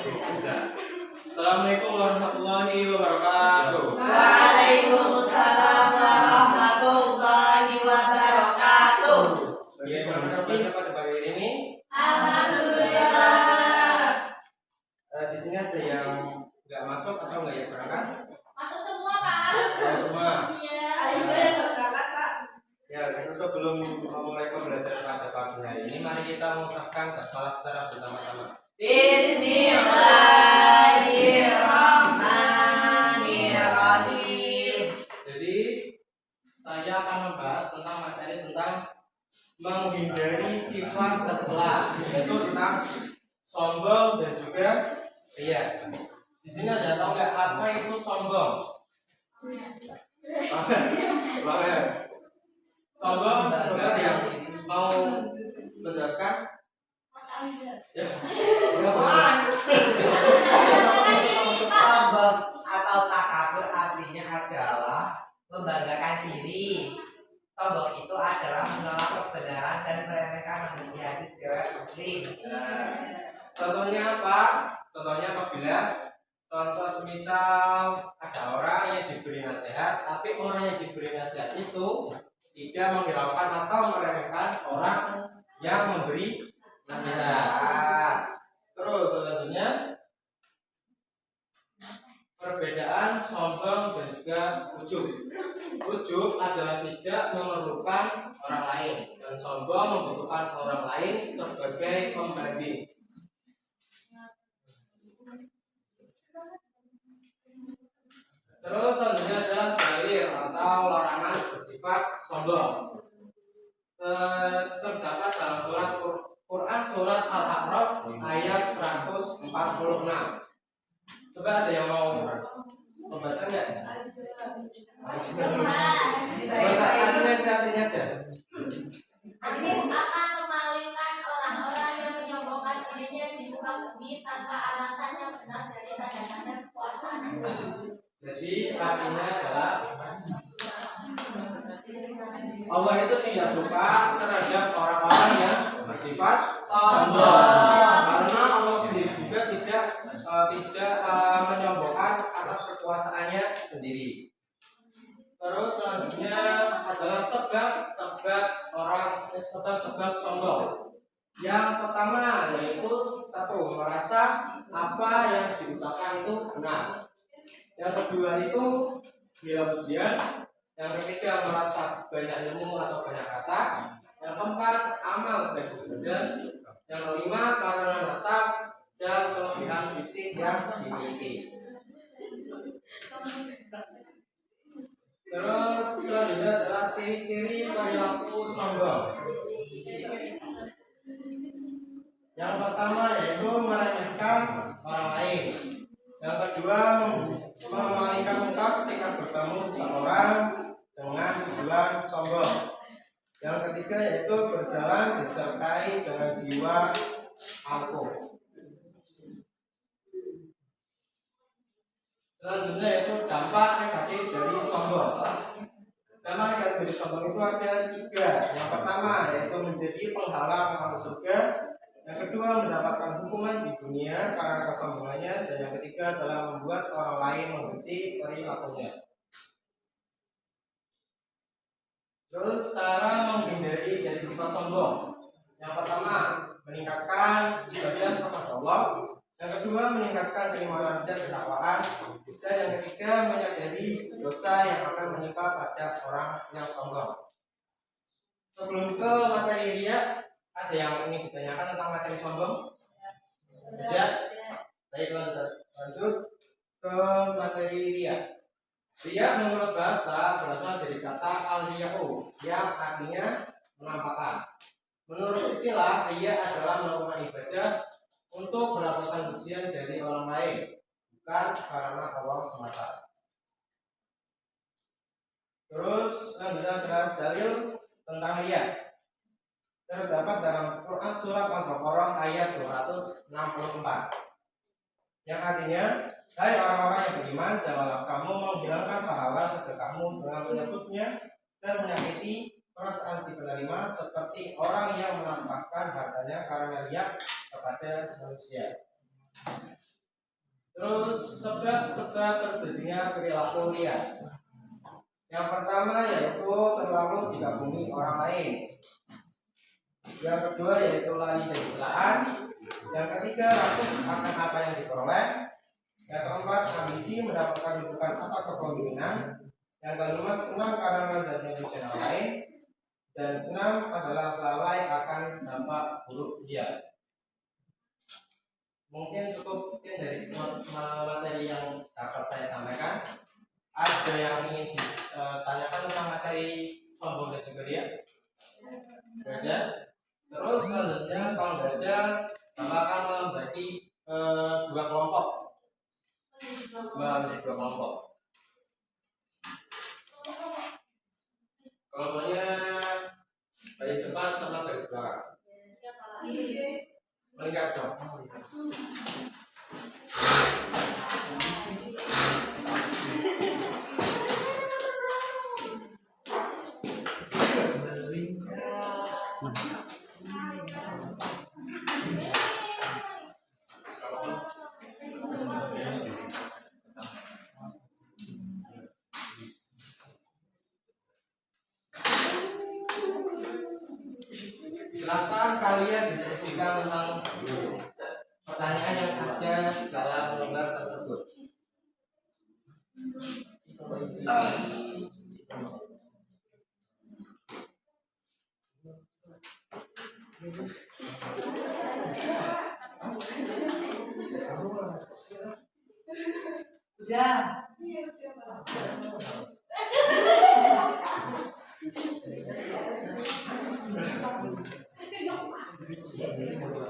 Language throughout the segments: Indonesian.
Assalamualaikum warahmatullahi wabarakatuh. Waalaikumsalam warahmatullahi wabarakatuh. Bagaimana kabarnya pada pagi ini? Alhamdulillah. Di sini ada yang nggak masuk atau nggak ya berangkat? Masuk semua, Pak. Masuk semua. Iya. Saya udah berangkat, Pak. Ya, sebelum mulai pembelajaran pada pagi hari ini, mari kita mengucapkan basmalah secara bersama-sama. Bismillahirrahmanirrahim. Jadi, saya akan membahas tentang materi tentang menghindari sifat tercela, yaitu tentang sombong dan juga ria. Di sini ada tahu nggak apa itu sombong? Sombong, coba yang mau menjelaskan? Ya. Sombong atau takabur artinya adalah membanggakan diri. Sombong itu adalah menolak kebenaran dan meremehkan manusia di riwayat Muslim. Contohnya apa? Contohnya apabila contoh semisal ada orang yang diberi nasihat, tapi orang yang diberi nasihat itu tidak menghiraukan atau meremehkan orang yang memberi nasihat. Terus selanjutnya perbedaan sombong dan juga ujub. Ujub adalah tidak memerlukan orang lain, dan sombong membutuhkan orang lain sebagai pembanding. Terus selanjutnya adalah dalil atau larangan bersifat sombong. Terdapat dalam surat Quran surat Al-A'raf ayat 146. Coba ada yang mau membaca nggak? Bahasa artinya aja. Ini akan memalingkan orang-orang yang menyombongkan dirinya di muka bumi tanpa alasan yang benar dari tanda-tanda kekuasaan. Jadi artinya adalah Allah itu tidak suka terhadap orang-orang yang bersifat sombong, karena Allah sendiri juga tidak menyombongkan atas kekuasaannya sendiri. Terus selanjutnya adalah sebab sombong. Yang pertama yaitu satu, merasa apa yang diucapkan itu benar. Yang kedua itu gila pujian. Yang ketiga merasa banyak ilmu atau banyak kata. Yang keempat amal baik badan. Yang kelima karena nasab dan kelebihan fisik yang dimiliki. Terus selanjutnya adalah ciri-ciri perilaku sombong. Yang pertama yaitu meremehkan orang lain. Yang kedua memalingkan muka ketika bertemu seseorang dengan tujuan sombong. Yang ketiga yaitu berjalan disertai dengan jiwa angkuh. Selanjutnya yaitu dampak negatif dari sombong. Dampak negatif dari sombong itu ada tiga. Yang pertama yaitu menjadi penghalang masuk surga. Yang kedua mendapatkan hukuman di dunia karena kesombongannya. Dan yang ketiga adalah membuat orang lain membenci perilakunya. Terus cara menghindari dari sifat sombong. Yang pertama meningkatkan ibadah kepada Allah. Yang kedua meningkatkan keimanan dan ketakwaan. Dan yang ketiga menyadari dosa yang akan menimpa pada orang yang sombong. Sebelum ke materi ria, ada yang ingin ditanyakan tentang materi sombong? Ya. Baik, lanjut ke materi ria. Ria menurut bahasa berasal dari kata al-riya'u yang artinya menampakkan. Menurut istilah, ria adalah melakukan ibadah untuk mendapatkan pujian dari orang lain, bukan karena Allah semata. Terus adalah dalil tentang ria. Terdapat dalam Quran surat Al-Baqarah ayat 264 yang artinya, hai orang-orang yang beriman, janganlah kamu menghilangkan pahala sedekahmu dengan menyebutnya dan menyakiti perasaan si penerima seperti orang yang menampakkan hartanya karena riya kepada manusia. Terus sebab terjadinya perilaku liar. Yang pertama yaitu terlalu dikagumi orang lain. Yang kedua yaitu lari dari celaan. Yang ketiga rakus akan apa yang diperoleh. Yang keempat ambisi mendapatkan dudukan atau kepemimpinan. Yang kelima senang karena melihatnya pujian orang lain. Dan enam adalah lalai akan dampak buruk dia. Mungkin cukup sekian dari materi yang dapat saya sampaikan. Ada yang ingin ditanyakan tentang materi sombong dan juga ria? Tidak ada. Terus selanjutnya kalau tidak ada, Bapak akan membagi dua kelompok. Menjadi dua kelompok. Kelompoknya garis depan sama garis belakang. Melihat dong. Silakan kalian diskusikan tentang pertanyaan yang ada dalam lembar tersebut. Udah.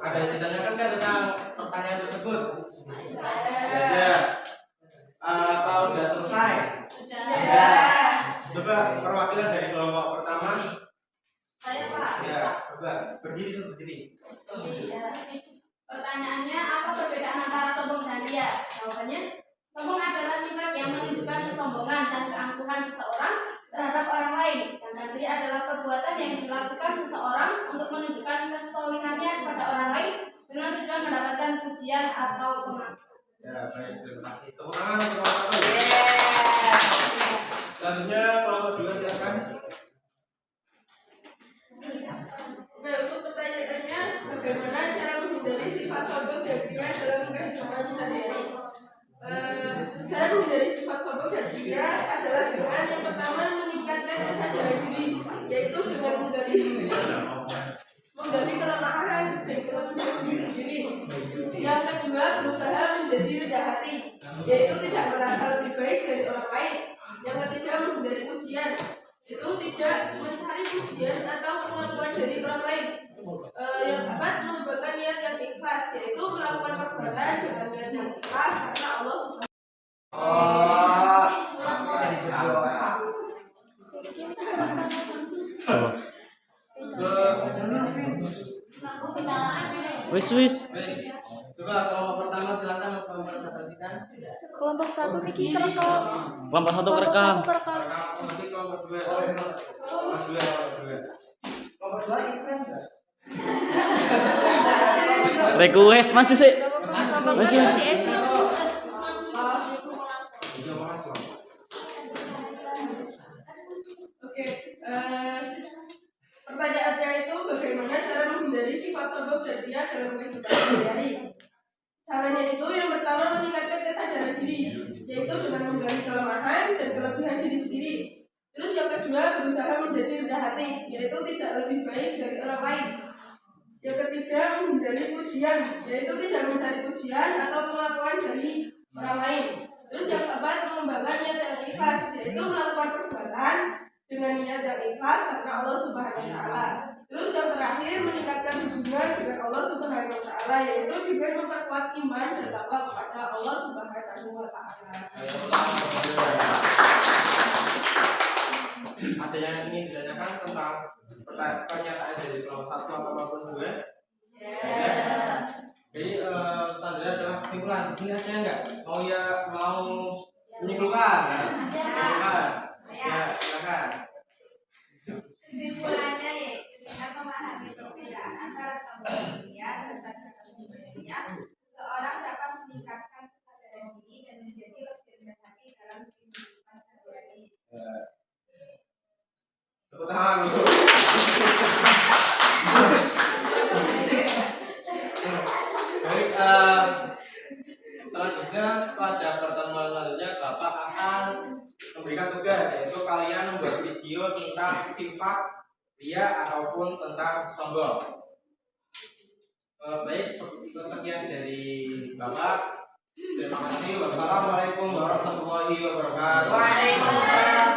Ada yang ditanyakan kan tentang pertanyaan tersebut? Ya. Kalau sudah selesai? Ya. Coba perwakilan dari kelompok pertama. Saya Pak. Ya, coba berdiri. Pertanyaannya, apa perbedaan antara sombong dan ria? Jawabannya, sombong adalah sifat yang menunjukkan kesombongan dan keangkuhan seseorang terhadap orang lain. Sedangkan ria adalah perbuatan yang dilakukan seseorang untuk menunjukkan kesolehannya kepada orang lain dengan tujuan mendapatkan pujian atau pengakuan. Ya, baik, terima kasih. Tepuk tangan untuk kelompok satu. Selanjutnya kelompok dua silakan. Nah, untuk pertanyaannya, bagaimana cara menghindari sifat sombong dan ria dalam kehidupan sehari-hari? Cara menghindari sifat sombong dan ria adalah dengan yang pertama meningkatkan kesadaran diri, yaitu dengan menggali kelemahan dan kelebihan diri sendiri. Yang kedua, berusaha menjadi rendah hati, yaitu tidak merasa lebih baik dari orang lain. Yang ketiga, menghindari pujian, itu tidak mencari pujian atau pengakuan dari orang lain. Yang keempat, mengembangkan niat yang ikhlas, yaitu melakukan perbuatan dengan niat yang ikhlas karena Allah Subhanahu. Wis. Coba kelompok pertama silakan mempresentasikan. Kelompok satu Miki kerekam. Kelompok satu kerekam. Nanti kelompok dua. Kelompok dua iklan enggak? Request masih sih. Masih. Oke, pertanyaannya itu bagaimana cara menghindari sifat sombong dan ria dalam kehidupan sehari-hari? Caranya itu yang pertama meningkatkan kesadaran diri, yaitu dengan menggali kelemahan dan kelebihan diri sendiri. Terus yang kedua berusaha menjadi rendah hati, yaitu tidak lebih baik dari orang lain. Yang ketiga menghindari pujian, yaitu tidak mencari pujian atau pengakuan dari orang lain. Terus yang keempat mengembangkan niat yang ikhlas, yaitu melakukan perbuatan dengan niat yang ikhlas karena Allah Subhanahu wa taala. Terus yang terakhir meningkatkan hubungan dengan Allah Subhanahu wa taala, yaitu dengan memperkuat iman dan takwa kepada Allah Subhanahu wa taala. Ada yang ingin ditanyakan tentang pernyataan dari kelompok satu atau maupun dua? Ya. Jadi selanjutnya adalah kesimpulan. Di sini ada enggak? Mau menyimpulkan? Silakan. Ya, silakan. Kesimpulannya yaitu dengan memahami perbedaan antara sombong dan ria serta cara menghindarinya, seseorang dapat meningkatkan kesadaran memberikan tugas, yaitu kalian membuat video tentang sifat ria ataupun tentang sombong. Baik, itu sekian dari Bapak. Terima kasih. Wassalamualaikum warahmatullahi wabarakatuh. Waalaikumsalam.